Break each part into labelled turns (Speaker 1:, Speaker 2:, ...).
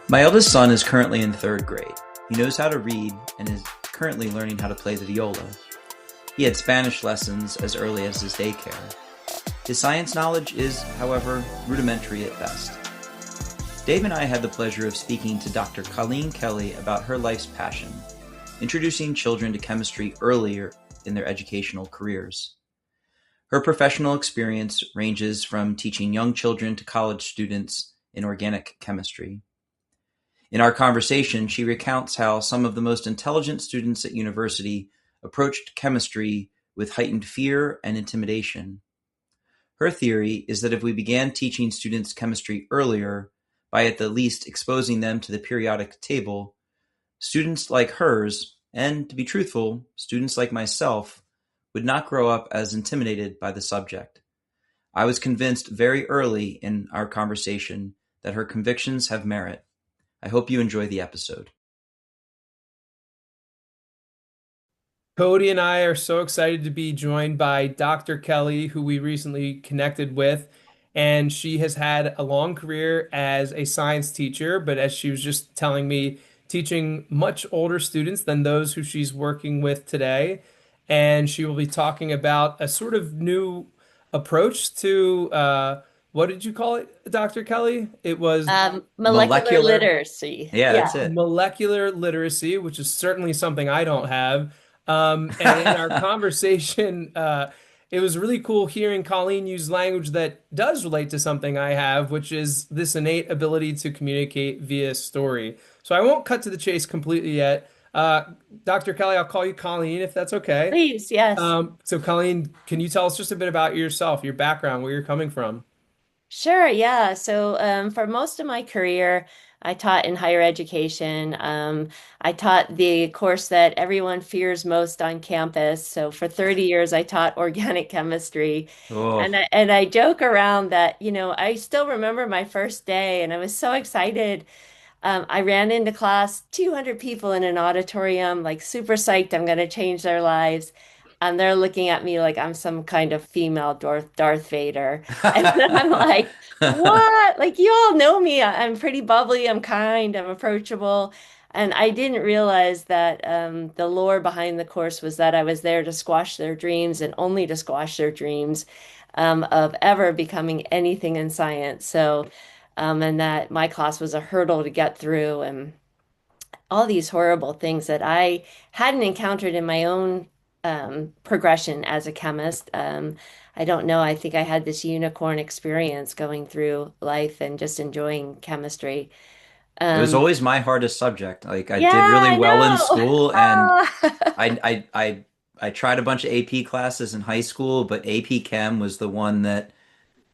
Speaker 1: My eldest son is currently in third grade. He knows how to read and is currently learning how to play the viola. He had Spanish lessons as early as his daycare. His science knowledge is, however, rudimentary at best. Dave and I had the pleasure of speaking to Dr. Colleen Kelley about her life's passion, introducing children to chemistry earlier in their educational careers. Her professional experience ranges from teaching young children to college students in organic chemistry. In our conversation, she recounts how some of the most intelligent students at university approached chemistry with heightened fear and intimidation. Her theory is that if we began teaching students chemistry earlier, by at the least exposing them to the periodic table, students like hers, and to be truthful, students like myself, would not grow up as intimidated by the subject. I was convinced very early in our conversation that her convictions have merit. I hope you enjoy the episode.
Speaker 2: Cody and I are so excited to be joined by Dr. Kelley, who we recently connected with. And she has had a long career as a science teacher, but as she was just telling me, teaching much older students than those who she's working with today. And she will be talking about a sort of new approach to what did you call it, Dr. Kelley? It was
Speaker 3: Molecular
Speaker 1: Molecular?
Speaker 3: literacy.
Speaker 1: Yeah,
Speaker 3: Yeah.
Speaker 1: that's it.
Speaker 2: molecular literacy, which is certainly something I don't have. And in our conversation, it was really cool hearing Colleen use language that does relate to something I have, which is this innate ability to communicate via story. So I won't cut to the chase completely yet. Dr. Kelley, I'll call you Colleen if that's okay.
Speaker 3: Please, yes.
Speaker 2: So Colleen, can you tell us just a bit about yourself, your background, where you're coming from?
Speaker 3: Sure, yeah. So for most of my career, I taught in higher education. I taught the course that everyone fears most on campus. So for 30 years, I taught organic chemistry.
Speaker 1: Oh,
Speaker 3: And I joke around that, I still remember my first day and I was so excited. I ran into class, 200 people in an auditorium, like super psyched, I'm going to change their lives. And they're looking at me like I'm some kind of female Darth Vader. And I'm like, what? Like, you all know me. I'm pretty bubbly, I'm kind, I'm approachable. And I didn't realize that the lore behind the course was that I was there to squash their dreams and only to squash their dreams of ever becoming anything in science. So, and that my class was a hurdle to get through, and all these horrible things that I hadn't encountered in my own progression as a chemist. I don't know. I think I had this unicorn experience going through life and just enjoying chemistry.
Speaker 1: it was
Speaker 3: Um,
Speaker 1: always my hardest subject. Like I
Speaker 3: yeah,
Speaker 1: did really
Speaker 3: I
Speaker 1: well in
Speaker 3: know.
Speaker 1: school, and
Speaker 3: Ah.
Speaker 1: I tried a bunch of AP classes in high school, but AP Chem was the one that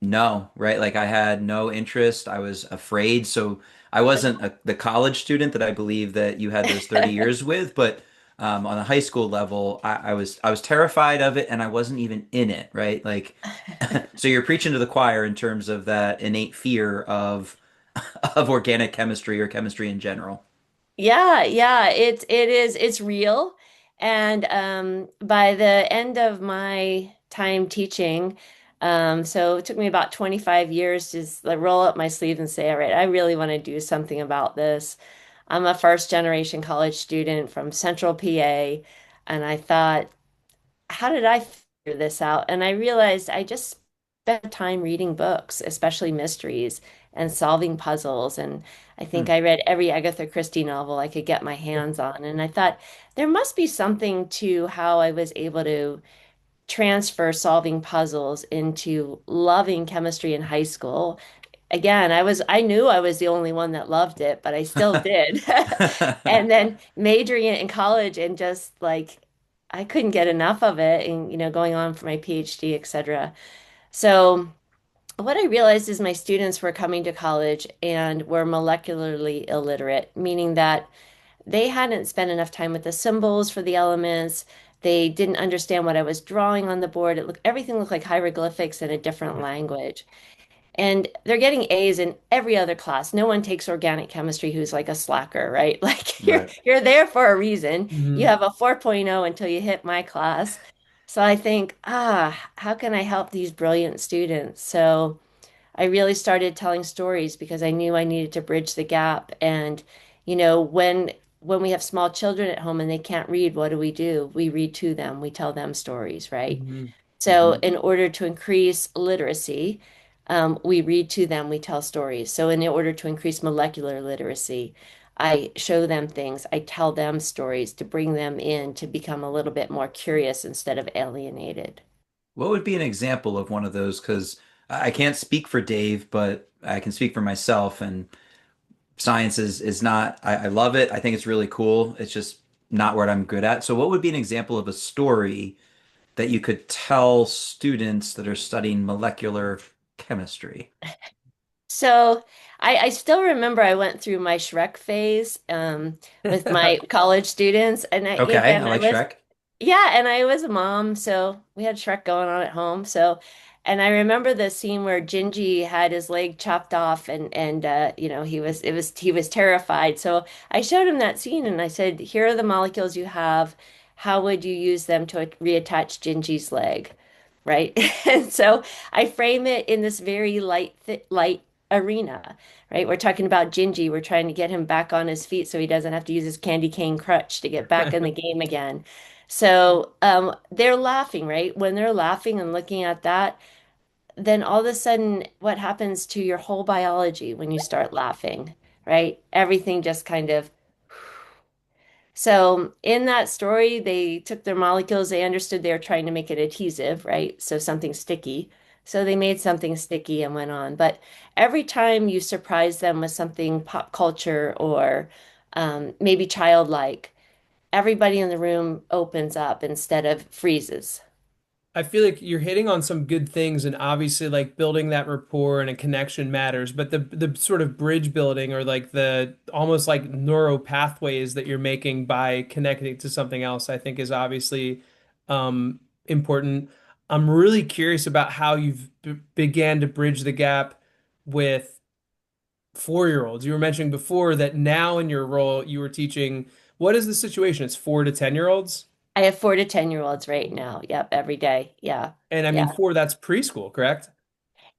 Speaker 1: no, right? Like I had no interest. I was afraid. So I wasn't the college student that I believe that you had those 30 years with, but on a high school level, I was terrified of it and I wasn't even in it, right? Like so you're preaching to the choir in terms of that innate fear of of organic chemistry or chemistry in general.
Speaker 3: Yeah, yeah, it's real. And by the end of my time teaching, so it took me about 25 years to just like roll up my sleeves and say, all right, I really want to do something about this. I'm a first generation college student from Central PA, and I thought, how did I figure this out? And I realized I just spent time reading books, especially mysteries, and solving puzzles. And I think
Speaker 1: Hmm.
Speaker 3: I read every Agatha Christie novel I could get my hands on. And I thought there must be something to how I was able to transfer solving puzzles into loving chemistry in high school. Again, I knew I was the only one that loved it, but I still did. And then majoring it in college and just like I couldn't get enough of it and going on for my PhD, etc. So what I realized is my students were coming to college and were molecularly illiterate, meaning that they hadn't spent enough time with the symbols for the elements. They didn't understand what I was drawing on the board. Everything looked like hieroglyphics in a different language. And they're getting A's in every other class. No one takes organic chemistry who's like a slacker, right? Like you're
Speaker 1: Right.
Speaker 3: you're there for a reason. You
Speaker 2: Mhm.
Speaker 3: have a 4.0 until you hit my class. So I think, how can I help these brilliant students? So I really started telling stories because I knew I needed to bridge the gap. And, you know, when we have small children at home and they can't read, what do? We read to them. We tell them stories, right?
Speaker 2: Mhm.
Speaker 3: So, in order to increase literacy, we read to them, we tell stories. So, in order to increase molecular literacy, I show them things, I tell them stories to bring them in to become a little bit more curious instead of alienated.
Speaker 1: What would be an example of one of those? Because I can't speak for Dave, but I can speak for myself. And science is not, I love it. I think it's really cool. It's just not what I'm good at. So, what would be an example of a story that you could tell students that are studying molecular chemistry?
Speaker 3: So I still remember I went through my Shrek phase with my college students, and
Speaker 1: Okay,
Speaker 3: again
Speaker 1: I
Speaker 3: I
Speaker 1: like
Speaker 3: was
Speaker 1: Shrek.
Speaker 3: yeah, and I was a mom, so we had Shrek going on at home. So, and I remember the scene where Gingy had his leg chopped off, and you know he was terrified. So I showed him that scene, and I said, "Here are the molecules you have. How would you use them to reattach Gingy's leg?" Right? And so I frame it in this very light arena, right? We're talking about Gingy. We're trying to get him back on his feet so he doesn't have to use his candy cane crutch to get back in the game again. So they're laughing, right? When they're laughing and looking at that, then all of a sudden, what happens to your whole biology when you start laughing, right? Everything just kind of. So in that story, they took their molecules, they understood they were trying to make it adhesive, right? So something sticky. So they made something sticky and went on. But every time you surprise them with something pop culture or maybe childlike, everybody in the room opens up instead of freezes.
Speaker 2: I feel like you're hitting on some good things, and obviously, like building that rapport and a connection matters. But the sort of bridge building, or like the almost like neural pathways that you're making by connecting to something else, I think is obviously important. I'm really curious about how you've b began to bridge the gap with 4-year-olds. You were mentioning before that now in your role, you were teaching. What is the situation? It's 4 to 10-year-olds,
Speaker 3: I have 4 to 10 year olds right now. Yep, every day. Yeah.
Speaker 2: and I
Speaker 3: Yeah.
Speaker 2: mean four. That's preschool, correct?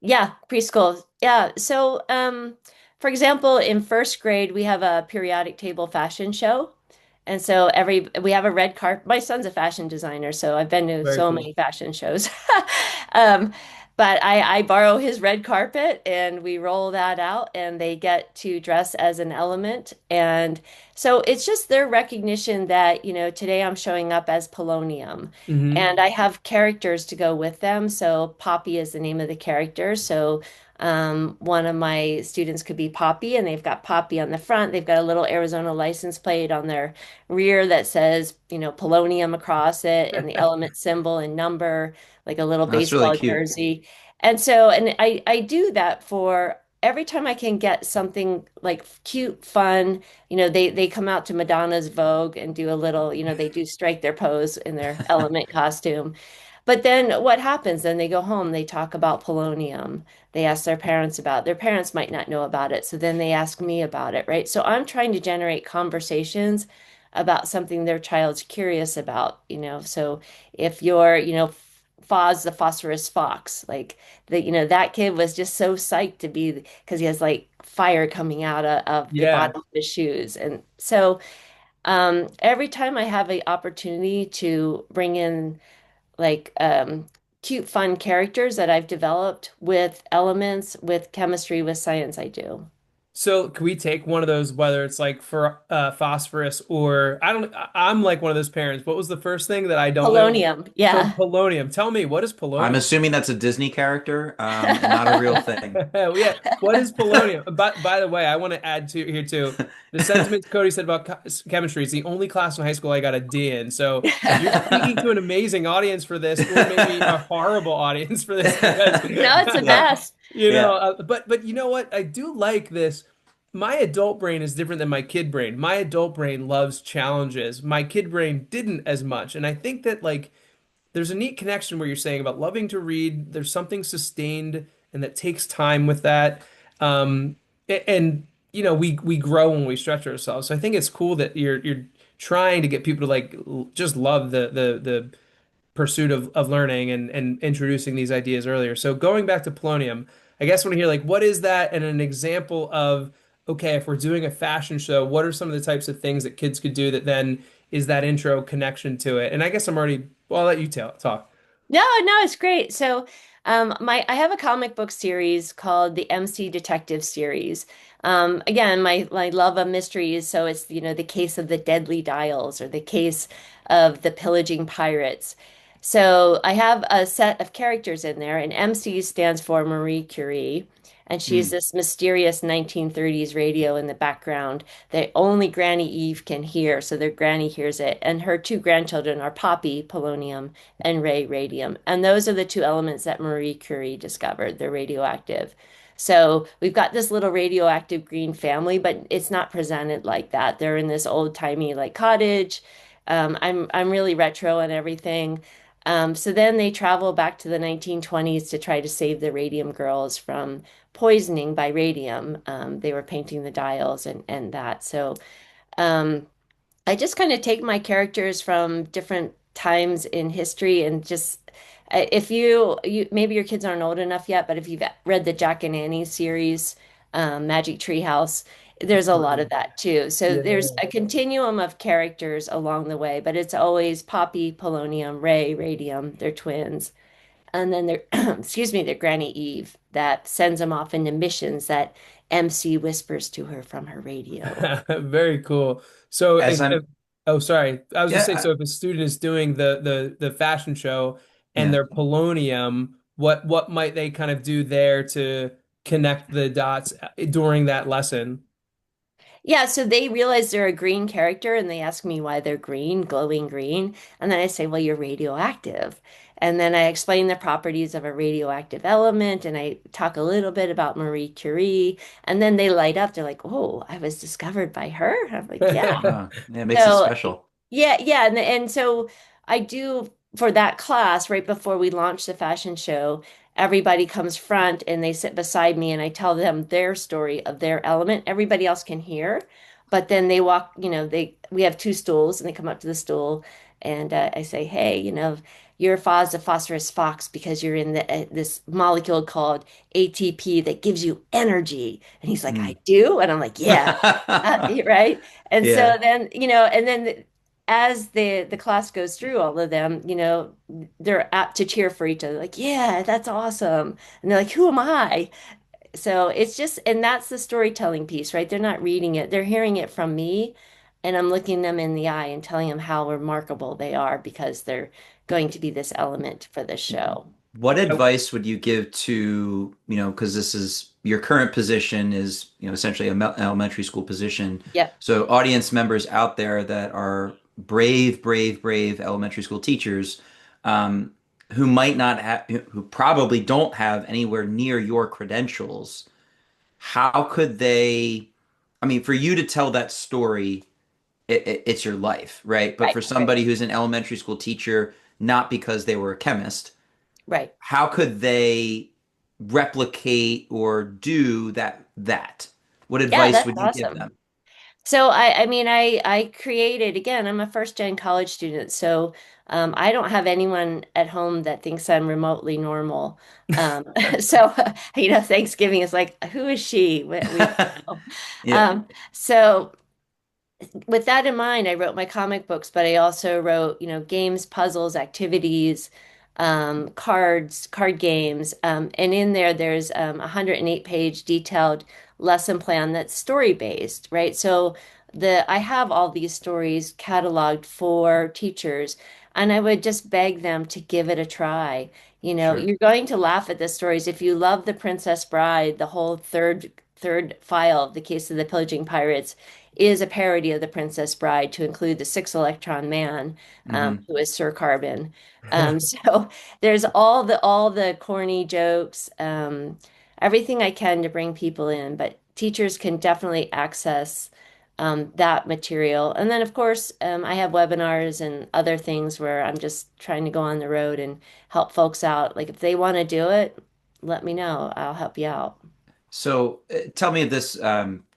Speaker 3: Yeah, preschool. Yeah. So, for example, in first grade, we have a periodic table fashion show. And so we have a red carpet. My son's a fashion designer, so I've been to
Speaker 2: Very
Speaker 3: so
Speaker 2: cool.
Speaker 3: many fashion shows. Um, but I borrow his red carpet and we roll that out and they get to dress as an element. And so it's just their recognition that, you know, today I'm showing up as polonium
Speaker 2: Hmm.
Speaker 3: and I have characters to go with them. So Poppy is the name of the character. So one of my students could be Poppy, and they've got Poppy on the front. They've got a little Arizona license plate on their rear that says, you know, polonium across it and the element symbol and number, like a little
Speaker 1: That's really
Speaker 3: baseball
Speaker 1: cute.
Speaker 3: jersey. And so, and I do that for every time I can get something like cute, fun, you know, they come out to Madonna's Vogue and do a little, you know, they do strike their pose in their element costume. But then what happens? Then they go home, they talk about polonium. They ask their parents about it. Their parents might not know about it. So then they ask me about it, right? So I'm trying to generate conversations about something their child's curious about, you know. So if you're, you know, Foz the phosphorus fox, like that, you know, that kid was just so psyched to be because he has like fire coming out of the
Speaker 2: Yeah.
Speaker 3: bottom of his shoes. And so every time I have an opportunity to bring in like cute, fun characters that I've developed with elements, with chemistry, with science, I do.
Speaker 2: So can we take one of those, whether it's like for phosphorus or I don't, I'm like one of those parents. What was the first thing that I don't know?
Speaker 3: Polonium, yeah.
Speaker 2: Polonium. Tell me, what is
Speaker 1: I'm
Speaker 2: polonium?
Speaker 1: assuming that's a Disney character, and not a real thing.
Speaker 2: Yeah, what is polonium? By the way, I want to add to here too. The sentiments Cody said about chemistry. It's the only class in high school I got a D in. So you're speaking to an amazing audience for this, or maybe a horrible audience for this because
Speaker 3: No, it's the
Speaker 1: Yeah,
Speaker 3: best.
Speaker 1: yeah.
Speaker 2: but you know what? I do like this. My adult brain is different than my kid brain. My adult brain loves challenges. My kid brain didn't as much. And I think that like there's a neat connection where you're saying about loving to read. There's something sustained and that takes time with that. And you know, we grow when we stretch ourselves. So I think it's cool that you're trying to get people to like just love the pursuit of learning and introducing these ideas earlier. So going back to polonium, I guess I want to hear like what is that and an example of okay, if we're doing a fashion show, what are some of the types of things that kids could do that then is that intro connection to it? And I guess I'm already, well, I'll let you talk.
Speaker 3: No, no, it's great. So, my I have a comic book series called the MC Detective series. Again, my love of mysteries, so it's, the case of the Deadly Dials or the case of the pillaging pirates. So I have a set of characters in there, and MC stands for Marie Curie, and she's
Speaker 1: Mm,
Speaker 3: this mysterious 1930s radio in the background that only Granny Eve can hear, so their granny hears it. And her two grandchildren are Poppy, polonium, and Ray, radium. And those are the two elements that Marie Curie discovered. They're radioactive. So we've got this little radioactive green family, but it's not presented like that. They're in this old-timey like cottage. I'm really retro and everything. So then they travel back to the 1920s to try to save the radium girls from poisoning by radium. They were painting the dials and that. So I just kind of take my characters from different times in history and just if you maybe your kids aren't old enough yet, but if you've read the Jack and Annie series, Magic Tree House, there's a lot of that too. So there's
Speaker 2: Yeah.
Speaker 3: a continuum of characters along the way, but it's always Poppy, Polonium, Ray, Radium, they're twins. And then their excuse me, their Granny Eve that sends them off into missions that MC whispers to her from her radio.
Speaker 2: Very cool. So
Speaker 1: as I'm,
Speaker 2: oh sorry, I was just saying
Speaker 1: yeah,
Speaker 2: so if a student is doing the fashion show and
Speaker 1: yeah.
Speaker 2: they're polonium, what might they kind of do there to connect the dots during that lesson?
Speaker 3: Yeah, so they realize they're a green character and they ask me why they're green, glowing green. And then I say, well, you're radioactive. And then I explain the properties of a radioactive element and I talk a little bit about Marie Curie. And then they light up. They're like, oh, I was discovered by her. I'm like, yeah.
Speaker 1: Yeah, it makes it
Speaker 3: So
Speaker 1: special.
Speaker 3: yeah, yeah, and so I do for that class right before we launch the fashion show. Everybody comes front and they sit beside me, and I tell them their story of their element. Everybody else can hear, but then they walk. We have two stools, and they come up to the stool, and I say, "Hey, you're a phosphorus fox because you're in this molecule called ATP that gives you energy." And he's like, "I
Speaker 1: Mm.
Speaker 3: do," and I'm like, "Yeah." Right. And so
Speaker 1: Yeah.
Speaker 3: then, and then as the class goes through all of them, they're apt to cheer for each other, like, yeah, that's awesome. And they're like, who am I? So it's just, and that's the storytelling piece, right? They're not reading it, they're hearing it from me. And I'm looking them in the eye and telling them how remarkable they are because they're going to be this element for this show.
Speaker 1: What advice would you give to, because this is your current position is, essentially a elementary school position.
Speaker 3: Yep.
Speaker 1: So audience members out there that are brave, brave, brave elementary school teachers, um, who might not have, who probably don't have anywhere near your credentials, how could they, I mean, for you to tell that story, it's your life, right? But
Speaker 3: Right,
Speaker 1: for
Speaker 3: right,
Speaker 1: somebody who's an elementary school teacher, not because they were a chemist,
Speaker 3: right.
Speaker 1: how could they replicate or do that? What
Speaker 3: Yeah,
Speaker 1: advice
Speaker 3: that's
Speaker 1: would you give
Speaker 3: awesome.
Speaker 1: them?
Speaker 3: So I mean, I created again. I'm a first gen college student, so I don't have anyone at home that thinks I'm remotely normal. So Thanksgiving is like, who is she? We don't know.
Speaker 1: Yeah.
Speaker 3: So with that in mind, I wrote my comic books, but I also wrote, games, puzzles, activities, card games. And in there, there's a 108-page detailed lesson plan that's story based, right? So I have all these stories cataloged for teachers, and I would just beg them to give it a try.
Speaker 1: Sure.
Speaker 3: You're going to laugh at the stories. If you love The Princess Bride, the whole third file of the case of the pillaging pirates is a parody of The Princess Bride to include the six electron man,
Speaker 1: Hmm.
Speaker 3: who is Sir Carbon. So there's all the corny jokes, everything I can to bring people in, but teachers can definitely access that material. And then, of course, I have webinars and other things where I'm just trying to go on the road and help folks out. Like if they want to do it, let me know. I'll help you out.
Speaker 1: So tell me if this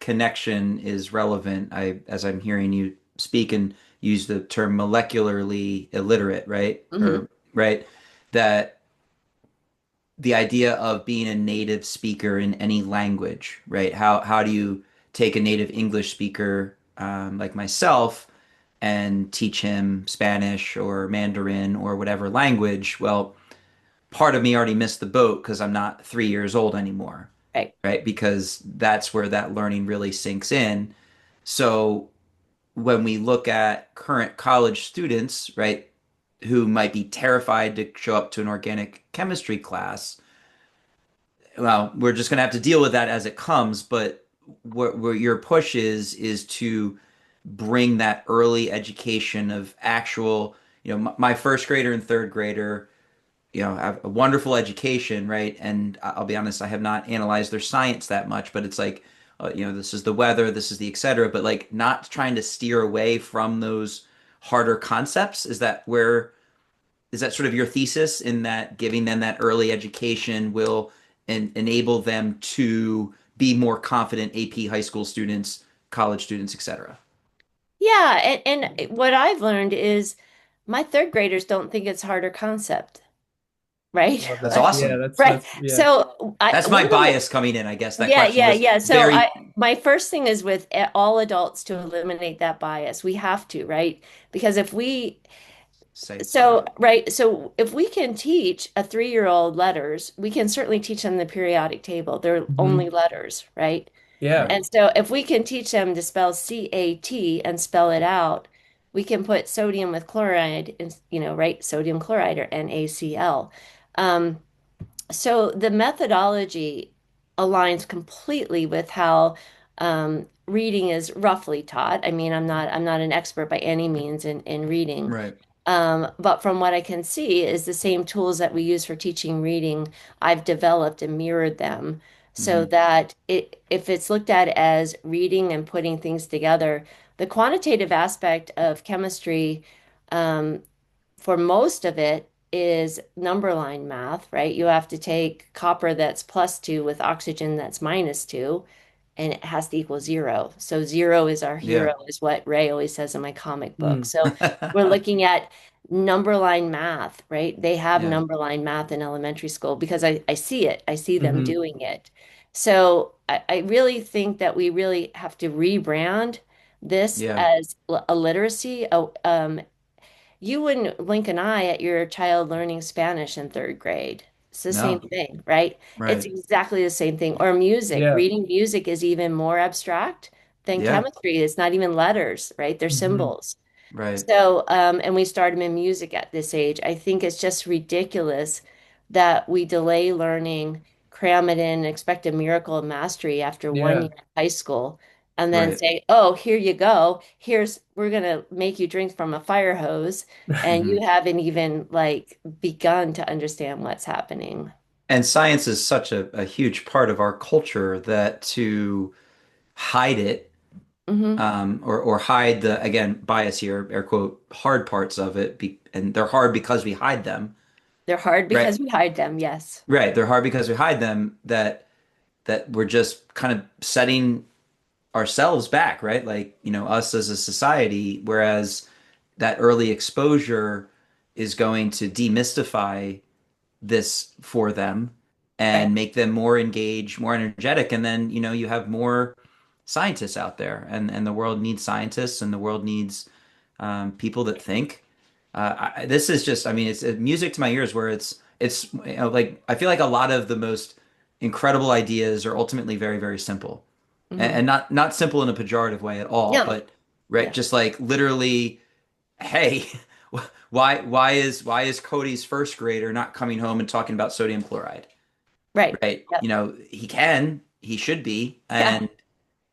Speaker 1: connection is relevant. As I'm hearing you speak and use the term molecularly illiterate, right?
Speaker 3: Hmm.
Speaker 1: Or right, that the idea of being a native speaker in any language, right? How do you take a native English speaker like myself and teach him Spanish or Mandarin or whatever language? Well, part of me already missed the boat because I'm not 3 years old anymore,
Speaker 3: Right.
Speaker 1: right? Because that's where that learning really sinks in. So when we look at current college students, right, who might be terrified to show up to an organic chemistry class, well, we're just going to have to deal with that as it comes. But what your push is to bring that early education of actual, my first grader and third grader, have a wonderful education, right? And I'll be honest, I have not analyzed their science that much, but it's like, this is the weather, this is the et cetera, but like not trying to steer away from those harder concepts. Is that sort of your thesis in that giving them that early education will enable them to be more confident AP high school students, college students, et cetera?
Speaker 3: Yeah, and what I've learned is my third graders don't think it's harder concept, right?
Speaker 2: Love
Speaker 1: That's
Speaker 2: that. Yeah,
Speaker 1: awesome.
Speaker 3: Right.
Speaker 2: that's yeah.
Speaker 3: So I
Speaker 1: That's my
Speaker 3: one of the
Speaker 1: bias coming in, I guess. That
Speaker 3: yeah,
Speaker 1: question
Speaker 3: yeah,
Speaker 1: was
Speaker 3: yeah. So
Speaker 1: very
Speaker 3: my first thing is with all adults to eliminate that bias. We have to, right? Because if we
Speaker 1: say it
Speaker 3: so
Speaker 1: slower.
Speaker 3: right, so if we can teach a 3-year-old letters, we can certainly teach them the periodic table. They're only
Speaker 2: Hmm.
Speaker 3: letters, right?
Speaker 2: Yeah.
Speaker 1: Right.
Speaker 3: And so if we can teach them to spell CAT and spell it out, we can put sodium with chloride in, right? Sodium chloride or NaCl. Um, so the methodology aligns completely with how reading is roughly taught. I mean, I'm not an expert by any means in reading.
Speaker 1: Right.
Speaker 3: But from what I can see is the same tools that we use for teaching reading, I've developed and mirrored them so
Speaker 1: Hmm.
Speaker 3: that if it's looked at as reading and putting things together, the quantitative aspect of chemistry, um, for most of it is number line math, right? You have to take copper that's +2 with oxygen that's -2, and it has to equal 0. So 0 is our
Speaker 1: Yeah.
Speaker 3: hero, is what Ray always says in my comic book.
Speaker 2: Mm.
Speaker 3: So we're looking at number line math, right? They have
Speaker 1: Yeah.
Speaker 3: number line math in elementary school because I see it. I see them
Speaker 2: Hmm.
Speaker 3: doing it. So I really think that we really have to rebrand this
Speaker 1: Yeah.
Speaker 3: as a literacy, you wouldn't blink an eye at your child learning Spanish in third grade. It's the same
Speaker 1: No.
Speaker 3: thing, right? It's
Speaker 1: Right.
Speaker 3: exactly the same thing. Or music.
Speaker 2: Yeah.
Speaker 3: Reading music is even more abstract than
Speaker 1: Yeah.
Speaker 3: chemistry. It's not even letters, right? They're
Speaker 2: Hmm.
Speaker 3: symbols.
Speaker 1: Right.
Speaker 3: So, and we start them in music at this age. I think it's just ridiculous that we delay learning, cram it in, expect a miracle of mastery after one
Speaker 2: Yeah.
Speaker 3: year in high school, and then
Speaker 1: Right.
Speaker 3: say, "Oh, here you go. We're gonna make you drink from a fire hose," and
Speaker 1: Hmm.
Speaker 3: you haven't even like begun to understand what's happening.
Speaker 1: And science is such a huge part of our culture that to hide it,
Speaker 3: Hmm.
Speaker 1: or hide the, again, bias here, air quote, hard parts of it, and they're hard because we hide them,
Speaker 3: They're hard
Speaker 1: right?
Speaker 3: because we hide them, yes.
Speaker 1: Right. They're hard because we hide them, that we're just kind of setting ourselves back, right? Like, us as a society, whereas that early exposure is going to demystify this for them
Speaker 3: Right.
Speaker 1: and make them more engaged, more energetic. And then, you have more scientists out there, and the world needs scientists, and the world needs people that think. This is just, I mean, it's music to my ears where it's like, I feel like a lot of the most incredible ideas are ultimately very, very simple, and,
Speaker 3: Hmm.
Speaker 1: and not simple in a pejorative way at all,
Speaker 3: No.
Speaker 1: but right,
Speaker 3: Yeah.
Speaker 1: just like literally, hey, why is Cody's first grader not coming home and talking about sodium chloride?
Speaker 3: Right.
Speaker 1: Right?
Speaker 3: Yep.
Speaker 1: He should be.
Speaker 3: Yeah.
Speaker 1: And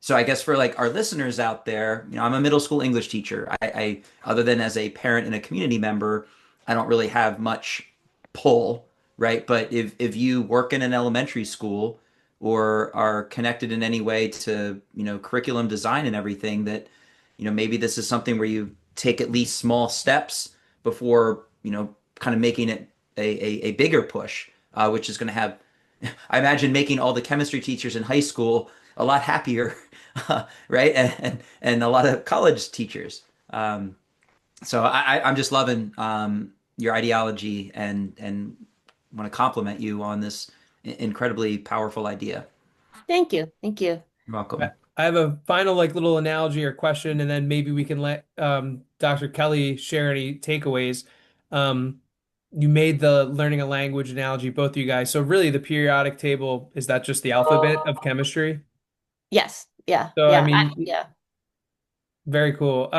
Speaker 1: so I guess for like our listeners out there, I'm a middle school English teacher. Other than as a parent and a community member, I don't really have much pull, right? But if you work in an elementary school or are connected in any way to, curriculum design and everything, that, maybe this is something where you take at least small steps before, kind of making it a bigger push, which is going to have, I imagine, making all the chemistry teachers in high school a lot happier, right? And a lot of college teachers. So I'm just loving your ideology and want to compliment you on this incredibly powerful idea.
Speaker 3: Thank you. Thank you.
Speaker 1: You're
Speaker 2: I
Speaker 1: welcome.
Speaker 2: I have a final like little analogy or question, and then maybe we can let Dr. Kelley share any takeaways. You made the learning a language analogy, both of you guys. So really, the periodic table, is that just the alphabet of chemistry?
Speaker 3: Yes. Yeah.
Speaker 2: So I
Speaker 3: Yeah.
Speaker 2: mean,
Speaker 3: Yeah.
Speaker 2: very cool.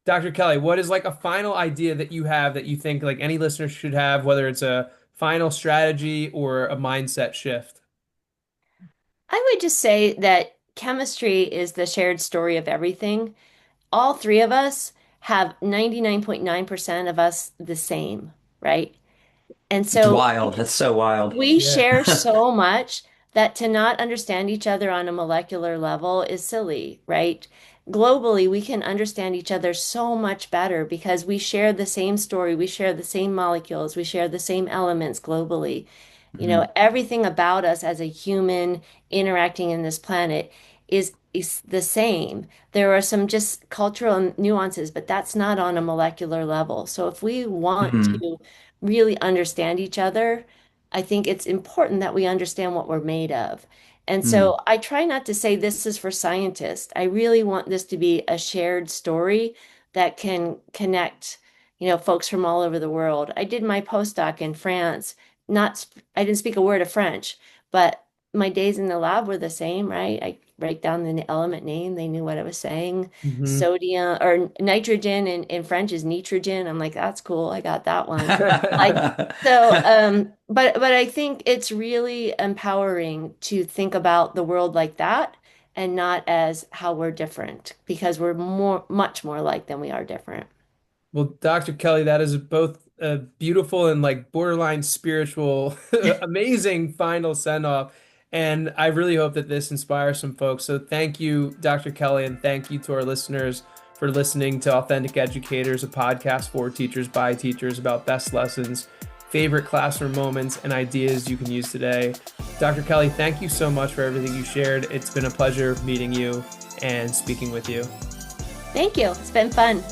Speaker 2: Dr. Kelley, what is like a final idea that you have that you think like any listener should have, whether it's a final strategy or a mindset shift?
Speaker 3: I would just say that chemistry is the shared story of everything. All three of us have 99.9% of us the same, right? And
Speaker 1: It's
Speaker 3: so
Speaker 1: wild. That's so wild.
Speaker 3: we
Speaker 2: Yeah.
Speaker 3: share so much that to not understand each other on a molecular level is silly, right? Globally, we can understand each other so much better because we share the same story, we share the same molecules, we share the same elements globally. You know,
Speaker 1: Mhm.
Speaker 3: everything about us as a human interacting in this planet is the same. There are some just cultural nuances, but that's not on a molecular level. So if we want
Speaker 1: Mhm.
Speaker 3: to really understand each other, I think it's important that we understand what we're made of. And
Speaker 1: Mhm.
Speaker 3: so I try not to say this is for scientists. I really want this to be a shared story that can connect, folks from all over the world. I did my postdoc in France. I didn't speak a word of French, but my days in the lab were the same, right? I write down the element name. They knew what I was saying.
Speaker 2: Hmm.
Speaker 3: Sodium or nitrogen in French is nitrogen. I'm like, that's cool. I got that one. Like, so, but I think it's really empowering to think about the world like that and not as how we're different because we're much more alike than we are different.
Speaker 2: Well, Dr. Kelley, that is both a beautiful and like borderline spiritual, amazing final send off. And I really hope that this inspires some folks. So thank you, Dr. Kelley, and thank you to our listeners for listening to Authentic Educators, a podcast for teachers by teachers about best lessons, favorite classroom moments, and ideas you can use today. Dr. Kelley, thank you so much for everything you shared. It's been a pleasure meeting you and speaking with you.
Speaker 3: Thank you. It's been fun.